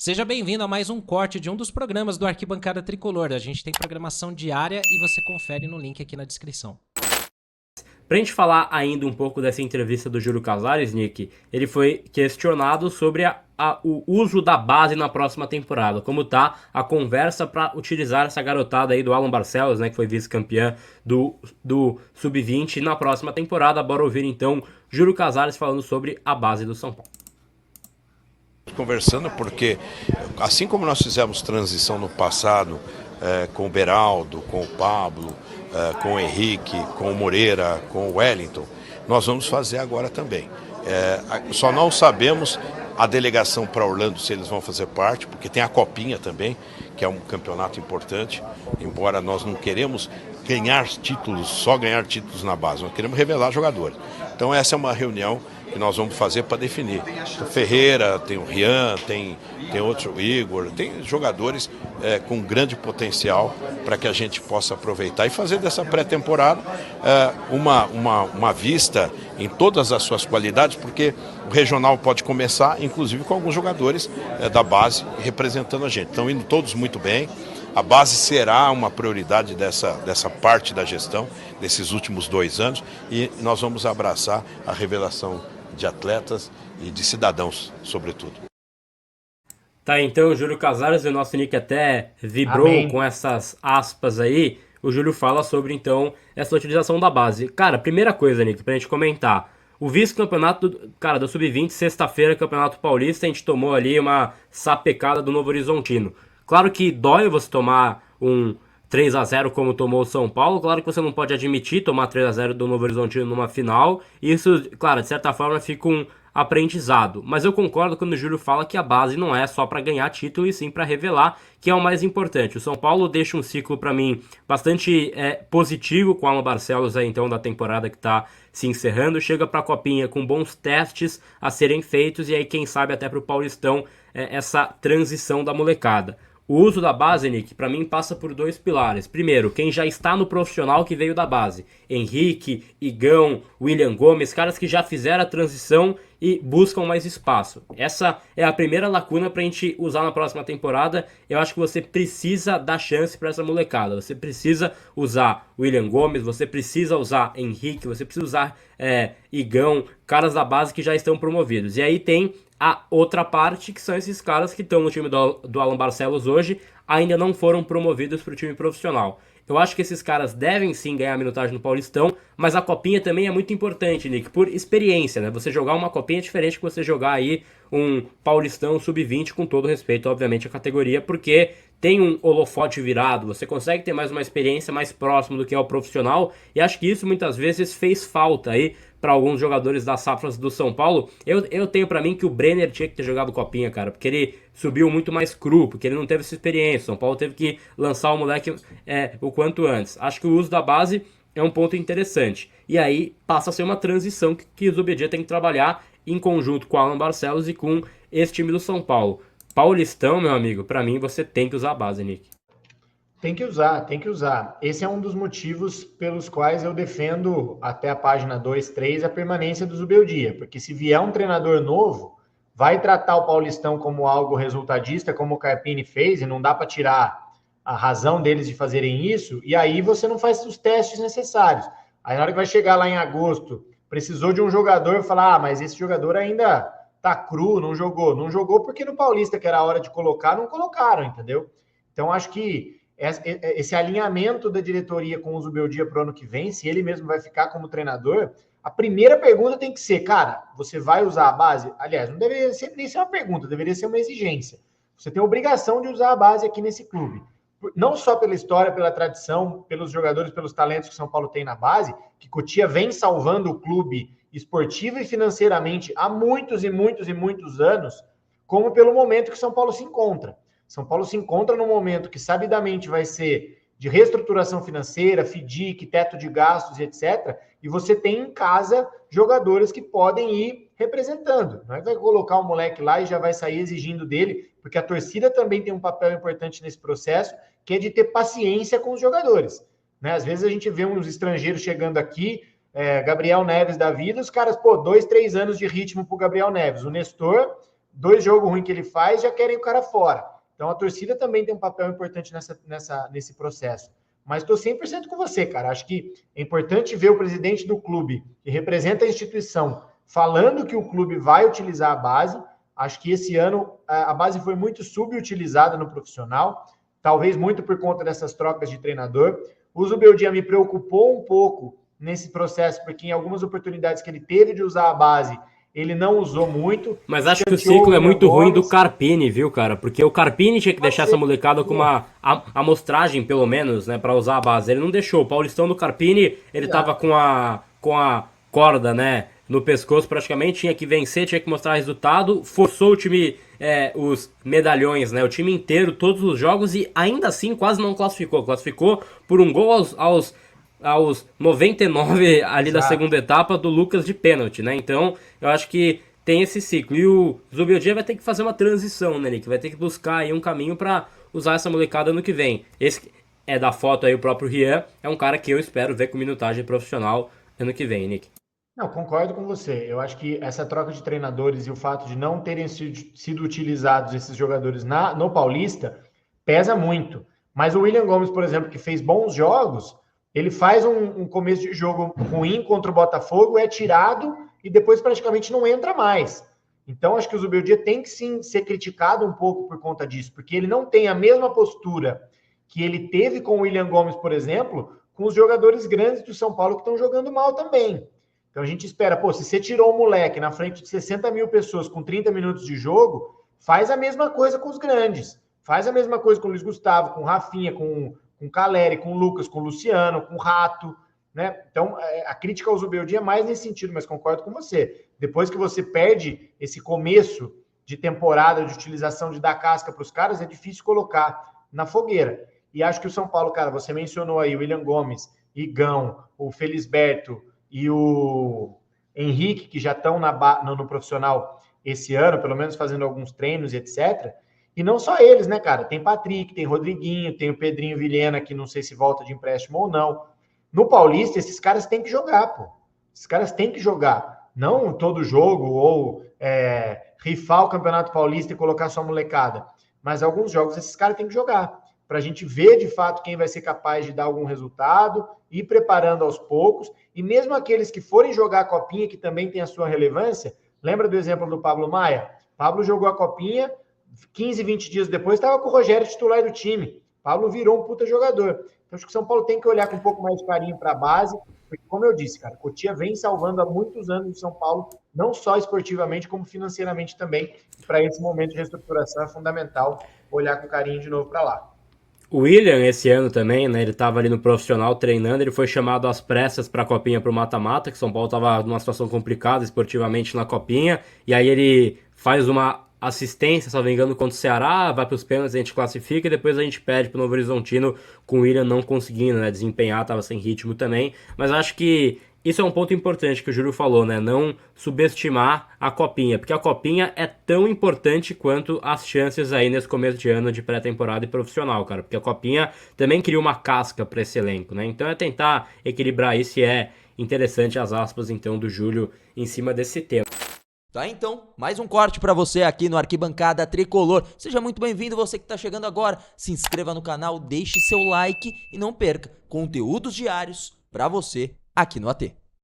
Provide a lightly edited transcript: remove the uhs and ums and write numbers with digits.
Seja bem-vindo a mais um corte de um dos programas do Arquibancada Tricolor. A gente tem programação diária e você confere no link aqui na descrição. Pra gente falar ainda um pouco dessa entrevista do Júlio Casares, Nick, ele foi questionado sobre o uso da base na próxima temporada. Como tá a conversa para utilizar essa garotada aí do Alan Barcelos, né, que foi vice-campeã do Sub-20 na próxima temporada. Bora ouvir então Júlio Casares falando sobre a base do São Paulo. Conversando porque, assim como nós fizemos transição no passado com o Beraldo, com o Pablo, com o Henrique, com o Moreira, com o Wellington, nós vamos fazer agora também. Só não sabemos a delegação para Orlando se eles vão fazer parte, porque tem a Copinha também, que é um campeonato importante, embora nós não queremos ganhar títulos, só ganhar títulos na base, nós queremos revelar jogadores. Então essa é uma reunião que nós vamos fazer para definir. O Ferreira, tem o Rian, tem outro, o Igor, tem jogadores com grande potencial para que a gente possa aproveitar e fazer dessa pré-temporada uma vista em todas as suas qualidades, porque o regional pode começar, inclusive com alguns jogadores da base representando a gente. Estão indo todos muito bem. A base será uma prioridade dessa parte da gestão, desses últimos 2 anos, e nós vamos abraçar a revelação de atletas e de cidadãos, sobretudo. Tá, então o Júlio Casares, o nosso Nick até vibrou Amém. com essas aspas aí. O Júlio fala sobre, então, essa utilização da base. Cara, primeira coisa, Nick, pra gente comentar. O vice-campeonato, do Sub-20, sexta-feira, Campeonato Paulista, a gente tomou ali uma sapecada do Novo Horizontino. Claro que dói você tomar um 3-0 como tomou o São Paulo. Claro que você não pode admitir tomar 3-0 do Novo Horizontino numa final. Isso, claro, de certa forma fica um aprendizado. Mas eu concordo quando o Júlio fala que a base não é só para ganhar título e sim para revelar, que é o mais importante. O São Paulo deixa um ciclo para mim bastante positivo com o Alan Barcelos aí, então, da temporada que está se encerrando. Chega para a Copinha com bons testes a serem feitos e aí quem sabe até para o Paulistão essa transição da molecada. O uso da base, Nick, pra mim passa por 2 pilares. Primeiro, quem já está no profissional que veio da base. Henrique, Igão, William Gomes, caras que já fizeram a transição e buscam mais espaço. Essa é a primeira lacuna pra gente usar na próxima temporada. Eu acho que você precisa dar chance pra essa molecada. Você precisa usar William Gomes, você precisa usar Henrique, você precisa usar Igão, caras da base que já estão promovidos. E aí tem a outra parte, que são esses caras que estão no time do Alan Barcelos hoje, ainda não foram promovidos para o time profissional. Eu acho que esses caras devem sim ganhar minutagem no Paulistão, mas a Copinha também é muito importante, Nick, por experiência, né? Você jogar uma Copinha é diferente que você jogar aí um Paulistão Sub-20, com todo respeito, obviamente, à categoria, porque tem um holofote virado, você consegue ter mais uma experiência mais próximo do que é o profissional, e acho que isso muitas vezes fez falta aí para alguns jogadores das safras do São Paulo. Eu tenho para mim que o Brenner tinha que ter jogado Copinha, cara, porque ele subiu muito mais cru, porque ele não teve essa experiência. São Paulo teve que lançar o moleque o quanto antes. Acho que o uso da base é um ponto interessante. E aí passa a ser uma transição que o Zubedi tem que trabalhar em conjunto com o Alan Barcelos e com esse time do São Paulo. Paulistão, meu amigo, para mim você tem que usar a base, Nick. Tem que usar, tem que usar. Esse é um dos motivos pelos quais eu defendo até a página 2, 3 a permanência do Zubeldia, porque se vier um treinador novo, vai tratar o Paulistão como algo resultadista, como o Carpini fez, e não dá para tirar a razão deles de fazerem isso, e aí você não faz os testes necessários. Aí na hora que vai chegar lá em agosto, precisou de um jogador, falar, mas esse jogador ainda tá cru, não jogou. Não jogou porque no Paulista, que era a hora de colocar, não colocaram, entendeu? Então acho que esse alinhamento da diretoria com o Zubeldia para o ano que vem, se ele mesmo vai ficar como treinador, a primeira pergunta tem que ser, cara, você vai usar a base? Aliás, não deveria ser nem ser uma pergunta, deveria ser uma exigência. Você tem a obrigação de usar a base aqui nesse clube. Não só pela história, pela tradição, pelos jogadores, pelos talentos que São Paulo tem na base, que Cotia vem salvando o clube esportivo e financeiramente há muitos e muitos e muitos anos, como pelo momento que São Paulo se encontra. São Paulo se encontra num momento que sabidamente vai ser de reestruturação financeira, FDIC, teto de gastos, etc. E você tem em casa jogadores que podem ir representando. Não é que vai colocar o moleque lá e já vai sair exigindo dele, porque a torcida também tem um papel importante nesse processo, que é de ter paciência com os jogadores. Né? Às vezes a gente vê uns estrangeiros chegando aqui, Gabriel Neves da vida, os caras, 2, 3 anos de ritmo pro Gabriel Neves. O Nestor 2 jogos ruins que ele faz, já querem o cara fora. Então a torcida também tem um papel importante nesse processo. Mas estou 100% com você, cara. Acho que é importante ver o presidente do clube, que representa a instituição, falando que o clube vai utilizar a base. Acho que esse ano a base foi muito subutilizada no profissional, talvez muito por conta dessas trocas de treinador. O Zubeldia me preocupou um pouco nesse processo, porque em algumas oportunidades que ele teve de usar a base, ele não usou muito. Mas acho que o ciclo é muito ruim do Carpini, viu, cara? Porque o Carpini tinha que deixar essa molecada com uma amostragem, pelo menos, né, pra usar a base. Ele não deixou. O Paulistão do Carpini, ele tava com a corda, né, no pescoço praticamente, tinha que vencer, tinha que mostrar resultado, forçou o time, os medalhões, né, o time inteiro, todos os jogos, e ainda assim quase não classificou. Classificou por um gol aos 99 ali da segunda etapa do Lucas de pênalti, né? Então, eu acho que tem esse ciclo. E o Zubeldia vai ter que fazer uma transição, né, Nick? Vai ter que buscar aí um caminho pra usar essa molecada ano que vem. Esse é da foto aí, o próprio Rian, é um cara que eu espero ver com minutagem profissional ano que vem, Nick. Não, concordo com você. Eu acho que essa troca de treinadores e o fato de não terem sido utilizados esses jogadores no Paulista pesa muito. Mas o William Gomes, por exemplo, que fez bons jogos, ele faz um começo de jogo ruim contra o Botafogo, é tirado e depois praticamente não entra mais. Então, acho que o Zubeldia tem que sim ser criticado um pouco por conta disso, porque ele não tem a mesma postura que ele teve com o William Gomes, por exemplo, com os jogadores grandes do São Paulo que estão jogando mal também. Então, a gente espera, se você tirou um moleque na frente de 60 mil pessoas com 30 minutos de jogo, faz a mesma coisa com os grandes. Faz a mesma coisa com o Luiz Gustavo, com o Rafinha, com o Caleri, com o Lucas, com o Luciano, com o Rato, né? Então, a crítica ao Zubeldia é mais nesse sentido, mas concordo com você. Depois que você perde esse começo de temporada de utilização de dar casca para os caras, é difícil colocar na fogueira. E acho que o São Paulo, cara, você mencionou aí o William Gomes, Igão, o Felisberto e o Henrique, que já estão no profissional esse ano, pelo menos fazendo alguns treinos e etc., e não só eles, né, cara? Tem Patrick, tem Rodriguinho, tem o Pedrinho Vilhena, que não sei se volta de empréstimo ou não. No Paulista, esses caras têm que jogar, pô. Esses caras têm que jogar. Não todo jogo ou rifar o Campeonato Paulista e colocar sua molecada. Mas alguns jogos esses caras têm que jogar. Pra gente ver, de fato, quem vai ser capaz de dar algum resultado, ir preparando aos poucos. E mesmo aqueles que forem jogar a Copinha, que também tem a sua relevância, lembra do exemplo do Pablo Maia? Pablo jogou a Copinha, 15, 20 dias depois, estava com o Rogério titular do time. Pablo virou um puta jogador. Então, acho que o São Paulo tem que olhar com um pouco mais de carinho para a base, porque, como eu disse, cara, Cotia vem salvando há muitos anos o São Paulo, não só esportivamente, como financeiramente também. Para esse momento de reestruturação é fundamental olhar com carinho de novo para lá. O William, esse ano também, né, ele estava ali no profissional treinando, ele foi chamado às pressas para a Copinha, para o mata-mata, que o São Paulo estava numa situação complicada esportivamente na Copinha, e aí ele faz uma assistência, se não me engano, contra o Ceará, vai para os pênaltis, a gente classifica e depois a gente perde para o Novo Horizontino com o William não conseguindo, né, desempenhar, estava sem ritmo também, mas acho que isso é um ponto importante que o Júlio falou, né, não subestimar a Copinha, porque a Copinha é tão importante quanto as chances aí nesse começo de ano de pré-temporada e profissional, cara, porque a Copinha também cria uma casca para esse elenco, né, então é tentar equilibrar isso e é interessante as aspas, então, do Júlio em cima desse tema. Tá, então, mais um corte pra você aqui no Arquibancada Tricolor. Seja muito bem-vindo, você que tá chegando agora. Se inscreva no canal, deixe seu like e não perca conteúdos diários pra você aqui no AT.